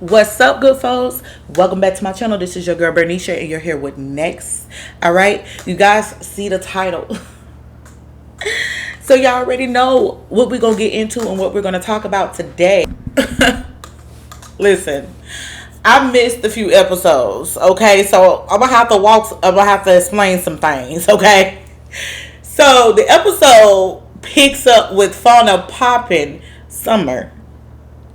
What's up, good folks? Welcome back to my channel. This is your girl Bernicia, and you're here with N.E.X.T. All right, you guys see the title, so y'all already know what we're gonna get into and what we're gonna talk about today. Listen, I missed a few episodes. Okay, so I'm gonna have to explain some things. Okay, so the episode picks up with Fauna popping Summer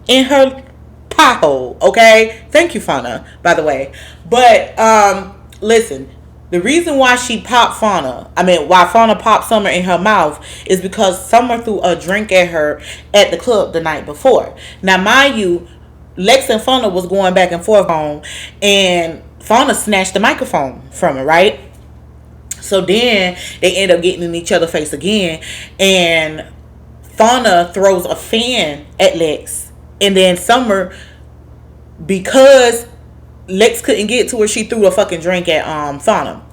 in her pothole. Okay, thank you, Fauna, by the way. But listen, the reason why she popped why Fauna popped Summer in her mouth is because Summer threw a drink at her at the club the night before. Now, mind you, Lex and Fauna was going back and forth home, and Fauna snatched the microphone from her, right? So then they end up getting in each other's face again, and Fauna throws a fan at Lex, and then Summer, because Lex couldn't get to her, she threw a fucking drink at Fauna.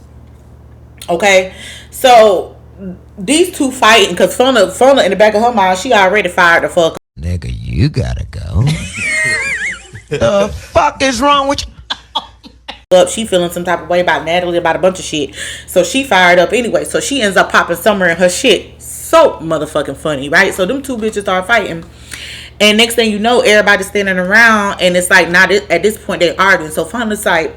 Okay, so these two fighting because Fauna in the back of her mind, she already fired the fuck. Nigga, you gotta go. The fuck is wrong with you? Up, she feeling some type of way about Natalie, about a bunch of shit. So she fired up anyway. So she ends up popping Summer in her shit. So motherfucking funny, right? So them two bitches start fighting. And next thing you know, everybody's standing around, and it's like, not at this point they arguing. So Fauna's like,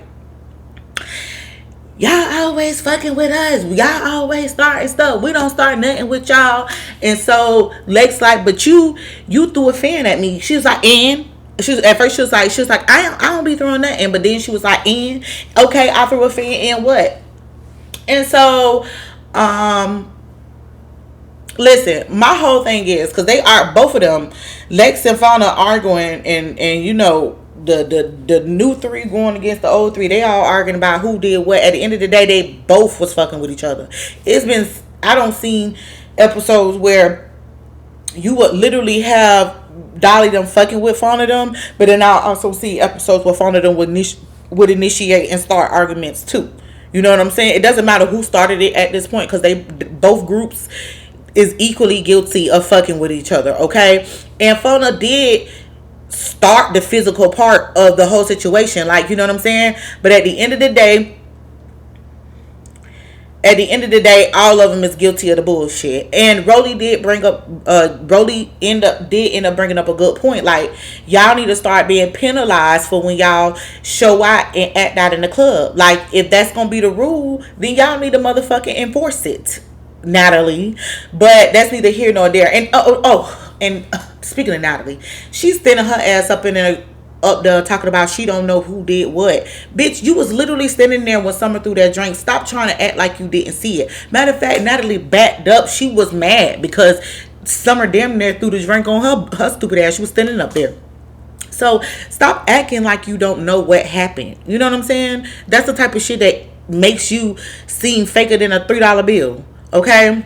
y'all always fucking with us. Y'all always starting stuff. We don't start nothing with y'all. And so Lex like, but you threw a fan at me. She was like, and at first she was like, I don't be throwing nothing. But then she was like, and okay, I threw a fan, and what? And so listen, my whole thing is, because they are, both of them, Lex and Fauna arguing, and you know, the new three going against the old three, they all arguing about who did what. At the end of the day, they both was fucking with each other. I don't seen episodes where you would literally have Dolly them fucking with Fauna them, but then I'll also see episodes where Fauna them would initiate and start arguments too. You know what I'm saying? It doesn't matter who started it at this point, because they both groups is equally guilty of fucking with each other. Okay, and Fauna did start the physical part of the whole situation, like, you know what I'm saying? But at the end of the day, all of them is guilty of the bullshit. And Rolly did end up bringing up a good point. Like, y'all need to start being penalized for when y'all show out and act out in the club. Like, if that's gonna be the rule, then y'all need to motherfucking enforce it, Natalie. But that's neither here nor there. And speaking of Natalie, she's standing her ass up there talking about she don't know who did what. Bitch, you was literally standing there when Summer threw that drink. Stop trying to act like you didn't see it. Matter of fact, Natalie backed up. She was mad because Summer damn near threw the drink on her stupid ass. She was standing up there. So stop acting like you don't know what happened. You know what I'm saying? That's the type of shit that makes you seem faker than a $3 bill. Okay?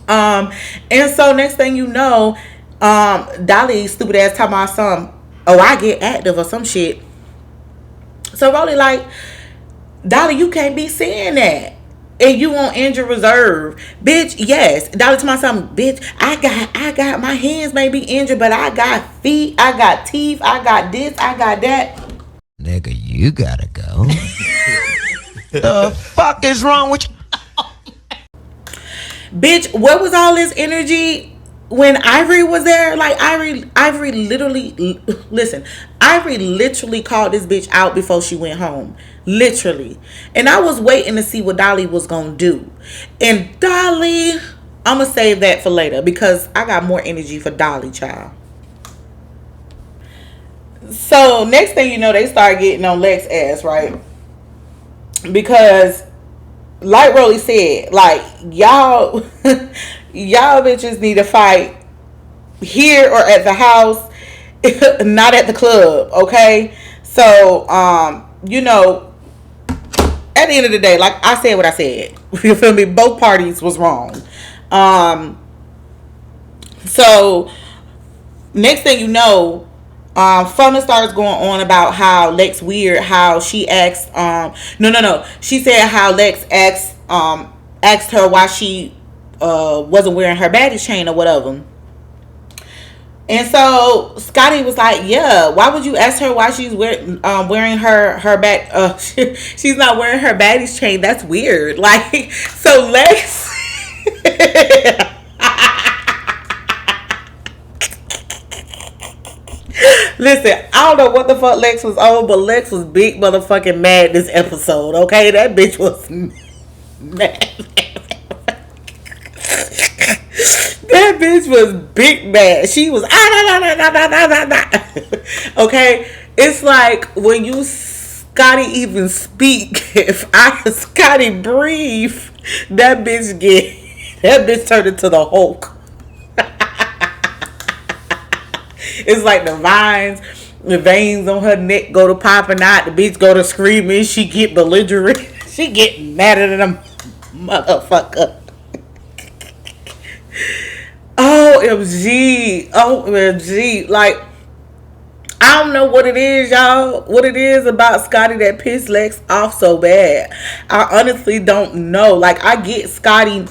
And so next thing you know, Dolly stupid ass talking about some, oh, I get active or some shit. So Rolly like, Dolly, you can't be saying that. And you on injured reserve. Bitch, yes. Dolly to my son, bitch, I got my hands may be injured, but I got feet, I got teeth, I got this, I got that. Nigga, you gotta go. The fuck is wrong with you? Bitch, where was all this energy when Ivory was there? Like, Ivory literally, listen, Ivory literally called this bitch out before she went home. Literally. And I was waiting to see what Dolly was gonna do. And Dolly, I'm gonna save that for later, because I got more energy for Dolly, child. So next thing you know, they start getting on Lex ass, right? Because like Rolly said, like, y'all bitches need to fight here or at the house, not at the club, okay? So you know, at the end of the day, like I said what I said, you feel me? Both parties was wrong. So next thing you know, Fun starts going on about how Lex weird, how she asked, no. She said how Lex asked her why she wasn't wearing her Baddies chain or whatever. And so Scotty was like, "Yeah, why would you ask her why she's wearing her back? She's not wearing her Baddies chain. That's weird." Like, so Lex. Listen, I don't know what the fuck Lex was on, but Lex was big motherfucking mad this episode. Okay, that bitch was mad. That bitch was big mad. She was okay. It's like when you Scotty even speak. If I Scotty breathe, that bitch turned into the Hulk. It's like the veins on her neck go to popping out. The bitch go to screaming. She get belligerent. She get madder than a motherfucker. OMG. Like, I don't know what it is, y'all. What it is about Scotty that pissed Lex off so bad. I honestly don't know. Like, I get Scotty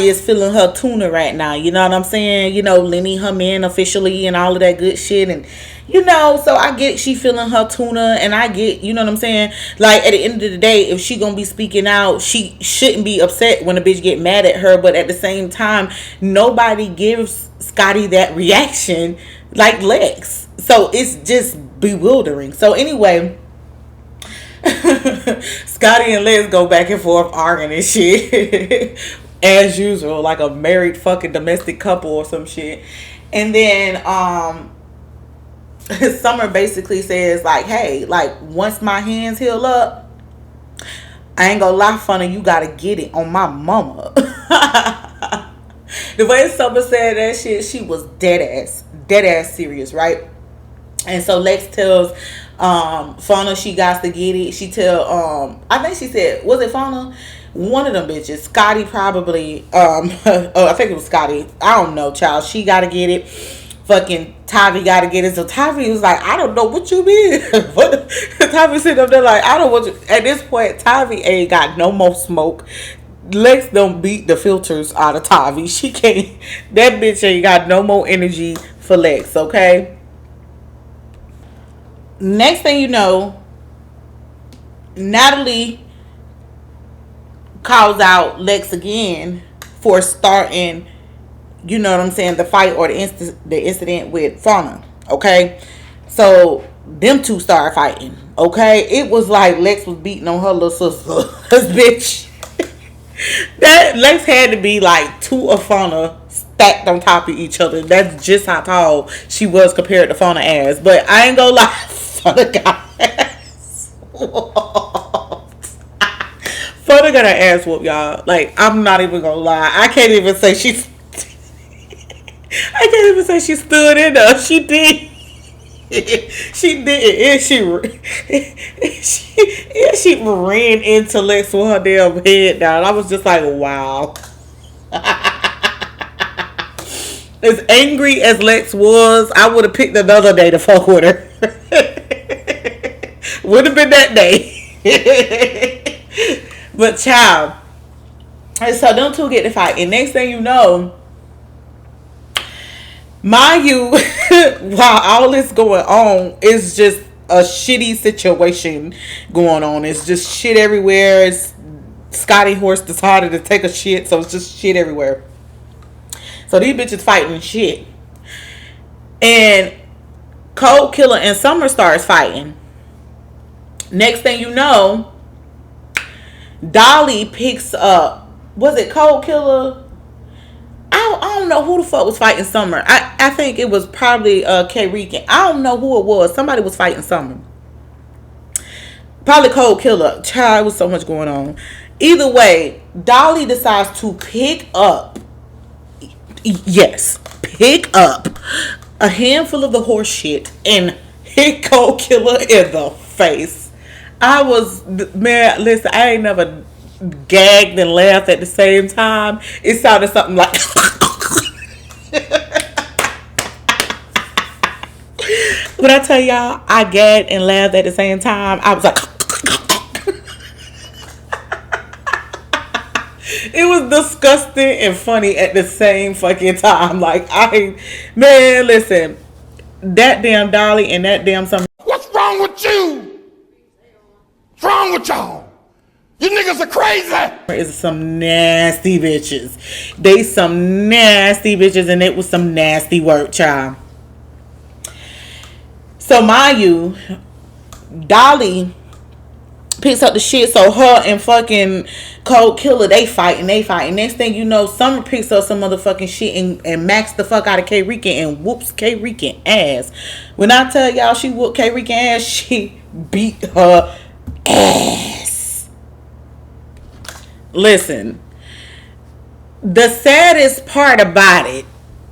is feeling her tuna right now. You know what I'm saying? You know, Lenny her man officially and all of that good shit. And, you know, so I get she feeling her tuna. And I get, you know what I'm saying? Like, at the end of the day, if she gonna be speaking out, she shouldn't be upset when a bitch get mad at her. But at the same time, nobody gives Scotty that reaction like Lex. So it's just bewildering. So anyway, Scotty and Liz go back and forth arguing and shit as usual, like a married fucking domestic couple or some shit. And then Summer basically says like, hey, like once my hands heal up, I ain't gonna lie, funny, you gotta get it on my mama. The way Summer said that shit, she was dead ass serious, right? And so Lex tells Fauna she got to get it. She tell I think she said, was it Fauna? One of them bitches. Scotty probably I think it was Scotty. I don't know, child. She gotta get it. Fucking Tavi gotta get it. So Tavi was like, I don't know what you mean. Tavi sitting up there like, I don't want you. At this point, Tavi ain't got no more smoke. Lex don't beat the filters out of Tavi. She can't. That bitch ain't got no more energy for Lex, okay? Next thing you know, Natalie calls out Lex again for starting, you know what I'm saying, the fight or the incident with Fauna. Okay, so them two started fighting. Okay, it was like Lex was beating on her little sister. This bitch. That Lex had to be like two of Fauna stacked on top of each other. That's just how tall she was compared to Fauna ass. But I ain't gonna lie. Fauna got ass whooped. Fauna got her ass whooped, y'all. Like, I'm not even gonna lie. I can't even say she stood in there. She did. She did. And she ran into Lex with her damn head down. I was just like, wow. As angry as Lex was, I would have picked another day to fuck with her. Would have been that day. But child. And so them two get to fight. And next thing you know, mind you, while all this going on, it's just a shitty situation going on. It's just shit everywhere. It's Scotty Horse decided to take a shit, so it's just shit everywhere. So these bitches fighting shit. And Cold Killer and Summer starts fighting. Next thing you know, Dolly picks up, was it Cold Killer? I don't know who the fuck was fighting Summer. I think it was probably K Regan. I don't know who it was. Somebody was fighting Summer. Probably Cold Killer. Child, was so much going on. Either way, Dolly decides to pick up a handful of the horse shit and hit Cold Killer in the face. I was, man, listen, I ain't never gagged and laughed at the same time. It sounded something like when I tell y'all I gagged and laughed at the same time, I was like It was disgusting and funny at the same fucking time. Like, man, listen, that damn Dolly and that damn something. What's wrong with you? What's wrong with y'all? You niggas are crazy. Is some nasty bitches. They some nasty bitches, and it was some nasty work, child. So mind you, Dolly picks up the shit. So her and fucking Cold Killer, they fight. Next thing you know, Summer picks up some motherfucking shit and macks the fuck out of K Rican and whoops K Rican ass. When I tell y'all she whooped K Rican ass, she beat her ass. Listen, the saddest part about it,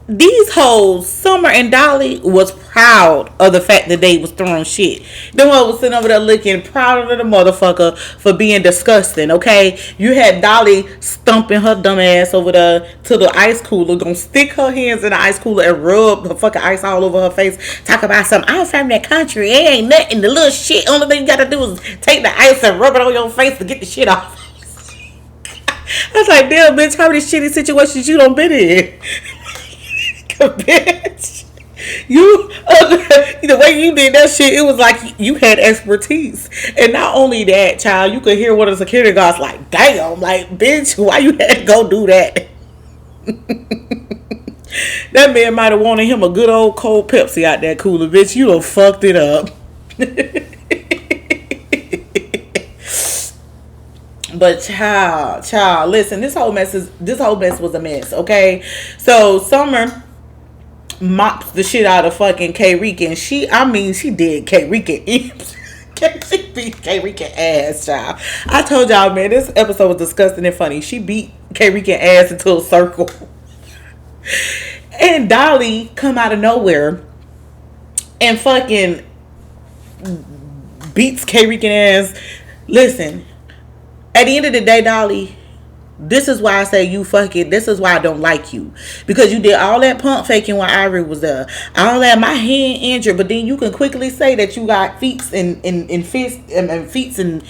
these hoes, Summer and Dolly, was proud of the fact that they was throwing shit. Them hoes was sitting over there looking proud of the motherfucker for being disgusting, okay? You had Dolly stumping her dumb ass over there to the ice cooler, gonna stick her hands in the ice cooler and rub the fucking ice all over her face. Talk about something, I'm from that country, it ain't nothing, the little shit, only thing you gotta do is take the ice and rub it on your face to get the shit off. I was like, damn, bitch, how many shitty situations you done been in? Bitch, the way you did that shit, it was like you had expertise. And not only that, child, you could hear one of the security guards like, damn, like, bitch, why you had to go do that? That man might have wanted him a good old cold Pepsi out that cooler, bitch. You done fucked it up. But child, listen, this whole mess was a mess, okay? So Summer mops the shit out of fucking K Rican. She did K Rican. She beat K Rican ass, child. I told y'all, man, this episode was disgusting and funny. She beat K Rican ass into a circle. And Dolly come out of nowhere and fucking beats K Rican ass. Listen, at the end of the day, Dolly, this is why I say you fucking, this is why I don't like you. Because you did all that pump faking while Ivory was there. All that, my hand injured, but then you can quickly say that you got feets and fists and feet and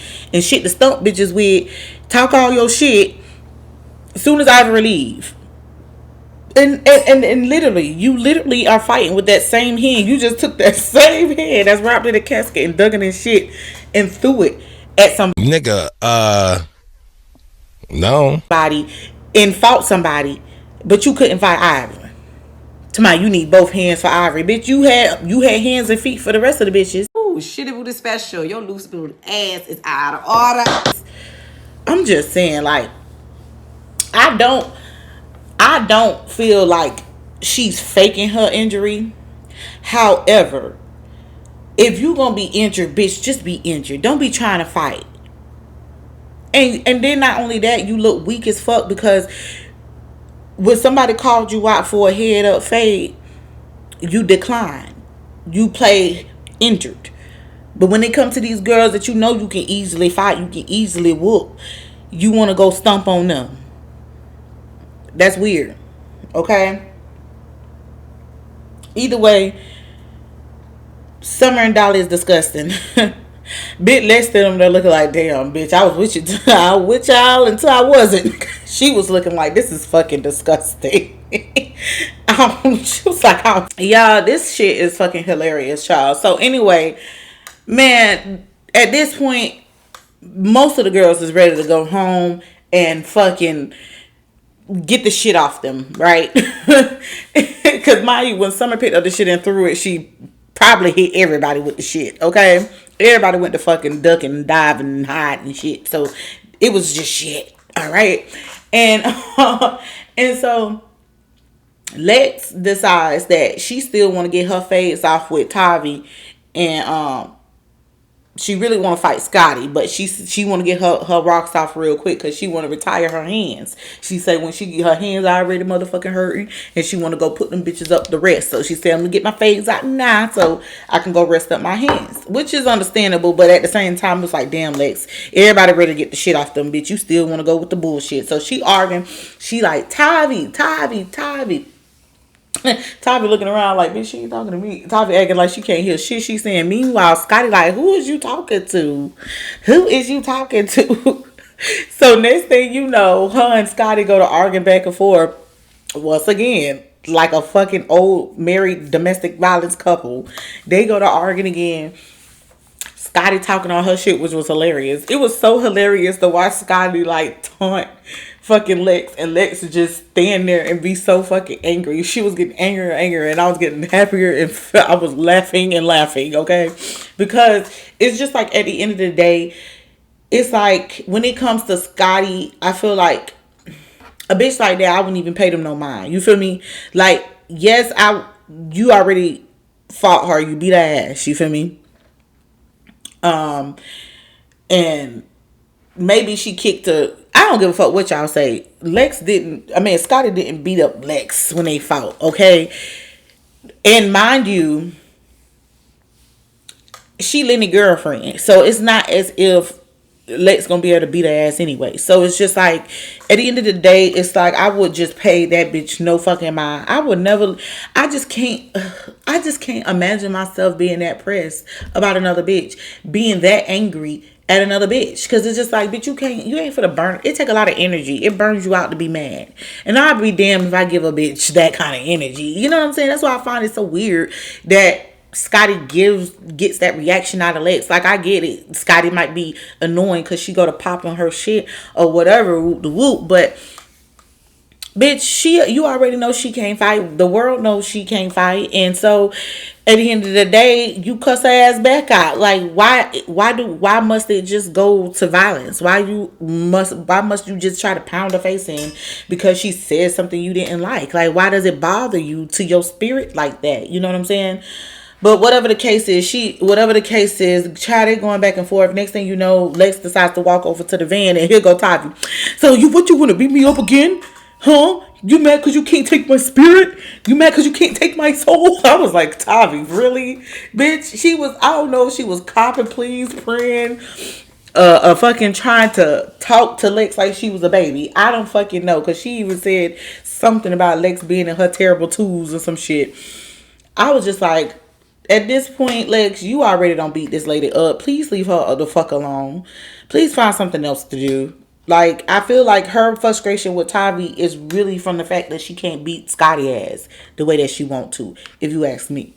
shit to stump bitches with. Talk all your shit as soon as Ivory leave. And literally, you literally are fighting with that same hand. You just took that same hand that's wrapped in a casket and dug it in shit and threw it at some nigga, no. Body and fought somebody, but you couldn't fight Ivory. Tomorrow you need both hands for Ivory, bitch. You had hands and feet for the rest of the bitches. Ooh, shitty booty special. Your loose booty ass is out of order. I'm just saying, like, I don't feel like she's faking her injury. However, if you gonna be injured, bitch, just be injured. Don't be trying to fight. And then not only that, you look weak as fuck because when somebody called you out for a head up fade, you decline. You play injured. But when it comes to these girls that you know you can easily fight, you can easily whoop, you want to go stomp on them. That's weird. Okay? Either way, Summer and Dolly is disgusting. Bit less than them, they're looking like, damn, bitch, I was with you. I was with y'all until I wasn't. She was looking like, this is fucking disgusting. She was like, y'all, this shit is fucking hilarious, child. So anyway, man, at this point, most of the girls is ready to go home and fucking get the shit off them, right? Because mind you, when Summer picked up the shit and threw it, she probably hit everybody with the shit, okay? Everybody went to fucking duck and dive and hide and shit. So it was just shit, all right? And and so Lex decides that she still want to get her face off with Tavi, and she really want to fight Scotty, but she want to get her rocks off real quick because she want to retire her hands. She say when she get her hands already motherfucking hurting, and she want to go put them bitches up to rest. So she said, I'm gonna get my fades out now so I can go rest up my hands, which is understandable. But at the same time, it's like, damn, Lex, everybody ready to get the shit off them, bitch. You still want to go with the bullshit. So she arguing. She like, Tavi. Tavi looking around like, bitch, she ain't talking to me. Tavi acting like she can't hear shit she's saying. Meanwhile, Scotty like, who is you talking to? Who is you talking to? So next thing you know, her and Scotty go to arguing back and forth once again, like a fucking old married domestic violence couple. They go to arguing again. Scotty talking on her shit, which was hilarious. It was so hilarious to watch Scotty like taunt fucking Lex, and Lex just stand there and be so fucking angry. She was getting angrier and angrier, and I was getting happier, and I was laughing and laughing, okay? Because it's just like at the end of the day, it's like when it comes to Scotty, I feel like a bitch like that, I wouldn't even pay them no mind. You feel me? Like, yes, you already fought her, you beat her ass, you feel me? And maybe she kicked her. I don't give a fuck what y'all say. Scotty didn't beat up Lex when they fought, okay? And mind you, she Lenny girlfriend. So it's not as if Lex gonna be able to beat her ass anyway. So it's just like, at the end of the day, it's like I would just pay that bitch no fucking mind. I would never. I just can't imagine myself being that pressed about another bitch, being that angry at another bitch. Because it's just like, bitch, you ain't for the burn. It take a lot of energy. It burns you out to be mad. And I'd be damned if I give a bitch that kind of energy. You know what I'm saying? That's why I find it so weird that Scotty gets that reaction out of Lex. Like, I get it. Scotty might be annoying because she go to pop on her shit or whatever, whoop the whoop. But bitch, you already know she can't fight. The world knows she can't fight. And so at the end of the day, you cuss her ass back out. Like, why must it just go to violence? Why must you just try to pound her face in because she said something you didn't like? Like, why does it bother you to your spirit like that? You know what I'm saying? But whatever the case is, child, they going back and forth. Next thing you know, Lex decides to walk over to the van, and here go Tavi. So you want to beat me up again? Huh? You mad because you can't take my spirit? You mad because you can't take my soul? I was like, Tavi, really? Bitch, I don't know if she was copping, please, praying, fucking trying to talk to Lex like she was a baby. I don't fucking know, because she even said something about Lex being in her terrible twos or some shit. I was just like, at this point, Lex, you already don't beat this lady up. Please leave her the fuck alone. Please find something else to do. Like, I feel like her frustration with Tavi is really from the fact that she can't beat Scotty ass the way that she want to, if you ask me.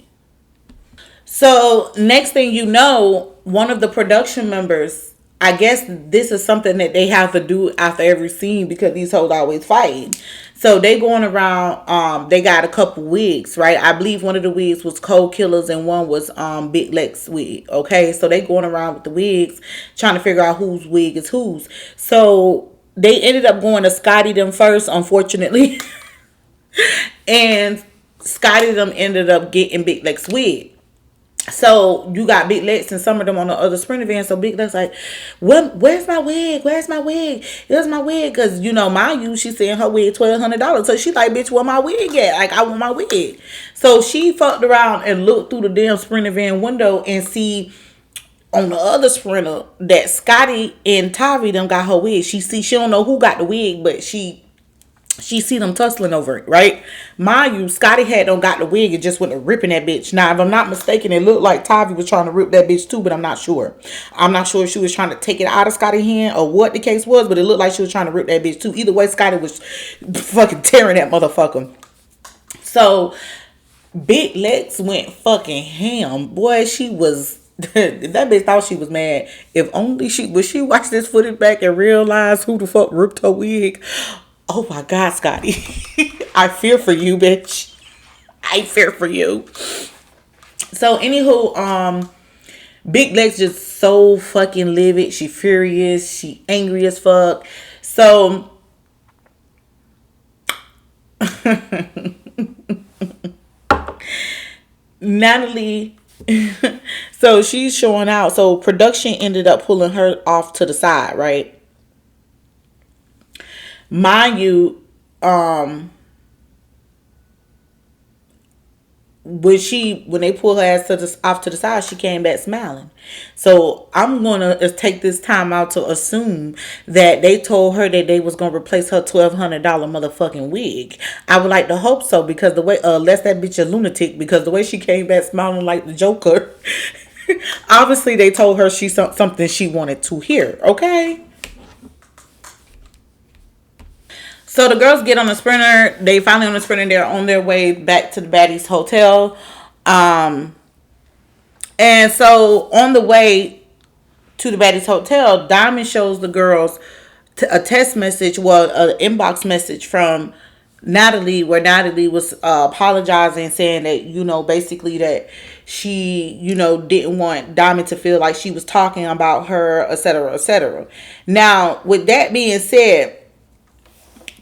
So, next thing you know, one of the production members, I guess this is something that they have to do after every scene because these hoes always fighting. So they going around, they got a couple wigs, right? I believe one of the wigs was Cold Killers and one was Big Lex wig, okay? So they going around with the wigs, trying to figure out whose wig is whose. So they ended up going to Scotty them first, unfortunately. And Scotty them ended up getting Big Lex wig. So you got Big Lex and some of them on the other Sprinter van. So Big Lex like, where's my wig? Where's my wig? Here's my wig. Because, you know, mind you, she's saying her wig $1,200. So she like, bitch, where my wig at? Like, I want my wig. So she fucked around and looked through the damn Sprinter van window and see on the other Sprinter that Scotty and Tavi them got her wig. She don't know who got the wig, but she see them tussling over it, right? Mind you, Scotty had don't got the wig and just went ripping that bitch. Now, if I'm not mistaken, it looked like Tavi was trying to rip that bitch too, but I'm not sure. I'm not sure if she was trying to take it out of Scotty's hand or what the case was, but it looked like she was trying to rip that bitch too. Either way, Scotty was fucking tearing that motherfucker. So, Big Lex went fucking ham. Boy, she was... that bitch thought she was mad. If only she watched this footage back and realized who the fuck ripped her wig. Oh my God, Scotty. I fear for you, bitch. I fear for you. So, anywho, Big Lex just so fucking livid. She furious. She angry as fuck. So, Natalie, so she's showing out. So, production ended up pulling her off to the side, right? Mind you, when they pulled her ass off to the side, she came back smiling. So I'm gonna take this time out to assume that they told her that they was gonna replace her $1,200 motherfucking wig. I would like to hope so, because the way unless that bitch a lunatic, because the way she came back smiling like the Joker, obviously they told her something she wanted to hear. Okay. So the girls get on the sprinter. They finally on the sprinter. They're on their way back to the Baddies hotel. And so on the way to the Baddies hotel, Diamond shows the girls a text message, well, an inbox message from Natalie, where Natalie was apologizing, saying that, basically that she, didn't want Diamond to feel like she was talking about her, etc., etc. Now, with that being said,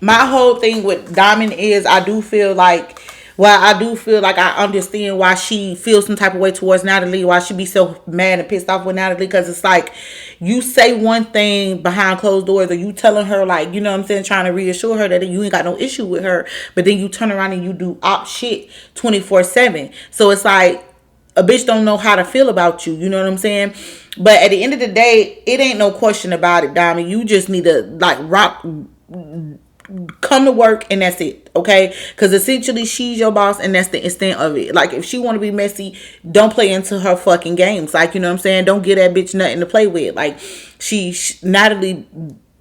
my whole thing with Diamond is I do feel like I understand why she feels some type of way towards Natalie, why she be so mad and pissed off with Natalie, because it's like you say one thing behind closed doors, or you telling her, like, you know what I'm saying, trying to reassure her that you ain't got no issue with her, but then you turn around and you do op shit 24/7. So it's like a bitch don't know how to feel about you, you know what I'm saying? But at the end of the day, it ain't no question about it, Diamond. You just need to come to work, and that's it, okay? Because essentially she's your boss, and that's the extent of it. Like, if she want to be messy, don't play into her fucking games, like, you know what I'm saying? Don't get that bitch nothing to play with. Like, Natalie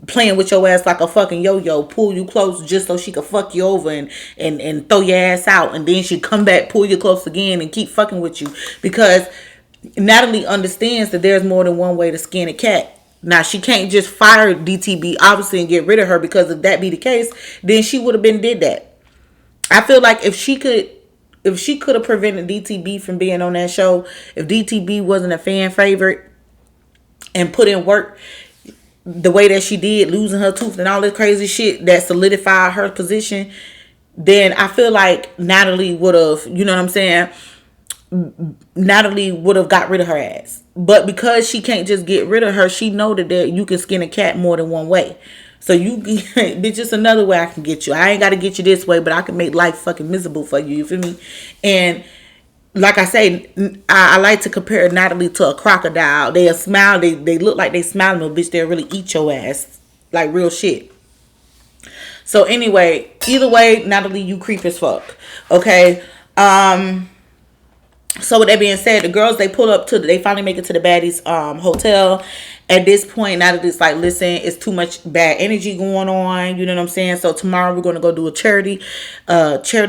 playing with your ass like a fucking yo-yo, pull you close just so she could fuck you over and throw your ass out, and then she come back, pull you close again, and keep fucking with you, because Natalie understands that there's more than one way to skin a cat. Now, she can't just fire DTB, obviously, and get rid of her, because if that be the case, then she would have been did that. I feel like if she could have prevented DTB from being on that show, if DTB wasn't a fan favorite and put in work the way that she did, losing her tooth and all this crazy shit that solidified her position, then I feel like Natalie would have, you know what I'm saying, Natalie would have got rid of her ass. But because she can't just get rid of her, she know that you can skin a cat more than one way. So bitch, just another way I can get you. I ain't got to get you this way, but I can make life fucking miserable for you. You feel me? And like I say, I like to compare Natalie to a crocodile. They'll smile. They look like they smiling, but bitch, they'll really eat your ass. Like real shit. So anyway, either way, Natalie, you creep as fuck. Okay? So with that being said, the girls, they finally make it to the Baddies hotel. At this point, Natalie's like, listen, it's too much bad energy going on, you know what I'm saying? So tomorrow we're going to go do a charity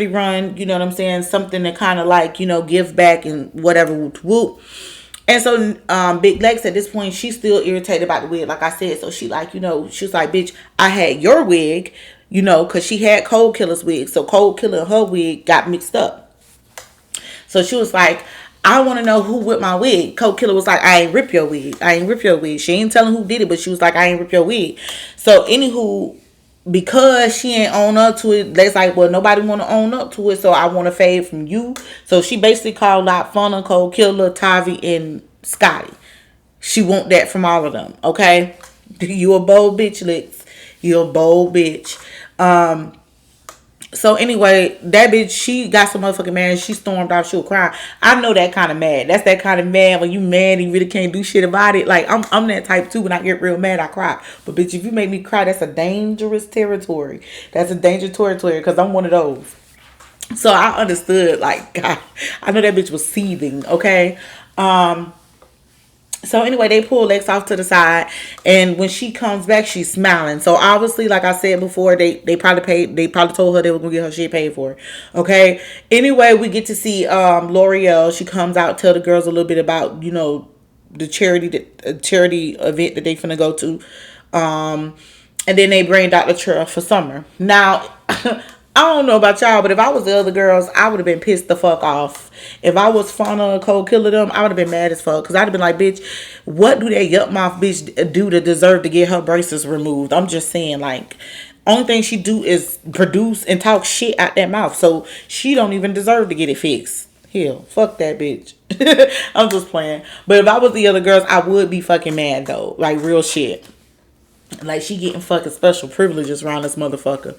run, you know what I'm saying? Something to kind of like, give back and whatever, whoop, whoop. And so Big Lex, at this point, she's still irritated about the wig, like I said. So she like, she was like, bitch, I had your wig, because she had Cold Killer's wig. So Cold Killer and her wig got mixed up. So she was like, I want to know who whipped my wig. Cold Killer was like, I ain't rip your wig. I ain't rip your wig. She ain't telling who did it, but she was like, I ain't rip your wig. So anywho, because she ain't own up to it, Lex like, well, nobody want to own up to it, so I want a fade from you. So she basically called out Fauna, Cold Killer, Tavi, and Scotty. She want that from all of them, okay? You a bold bitch, Lex. You a bold bitch. So anyway, that bitch, she got so motherfucking mad and she stormed off. She was crying. I know that kind of mad. That's that kind of mad when you mad and you really can't do shit about it. Like, I'm that type too. When I get real mad, I cry. But bitch, if you make me cry, that's a dangerous territory. That's a dangerous territory, because I'm one of those. So I understood, like, God, I know that bitch was seething, okay? So anyway, they pull Lex off to the side, and when she comes back, she's smiling. So obviously, like I said before, they probably told her they were gonna get her shit paid for. Okay. Anyway, we get to see L'Oreal. She comes out, tell the girls a little bit about the charity event that they finna go to, and then they bring Dr. Tra for Summer. Now, I don't know about y'all, but if I was the other girls, I would have been pissed the fuck off. If I was Fauna or Cold Killer them, I would have been mad as fuck. Because I'd have been like, bitch, what do that yup mouth bitch do to deserve to get her braces removed? I'm just saying, like, only thing she do is produce and talk shit out that mouth. So she don't even deserve to get it fixed. Hell, fuck that bitch. I'm just playing. But if I was the other girls, I would be fucking mad though. Like, real shit. Like, she getting fucking special privileges around this motherfucker.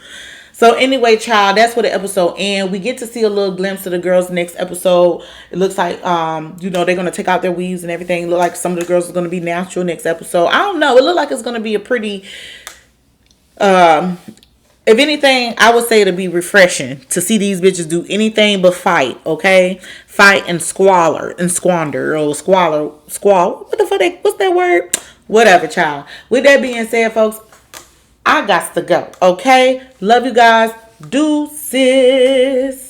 So anyway, child, that's where the episode ends. We get to see a little glimpse of the girls next episode. It looks like, they're going to take out their weaves and everything. It look like some of the girls are going to be natural next episode. I don't know. It look like it's going to be a pretty, if anything, I would say it'll be refreshing to see these bitches do anything but fight, okay? Fight and squalor and squander or squalor. What the fuck? What's that word? Whatever, child. With that being said, folks, I got to go. Okay? Love you guys. Deuces.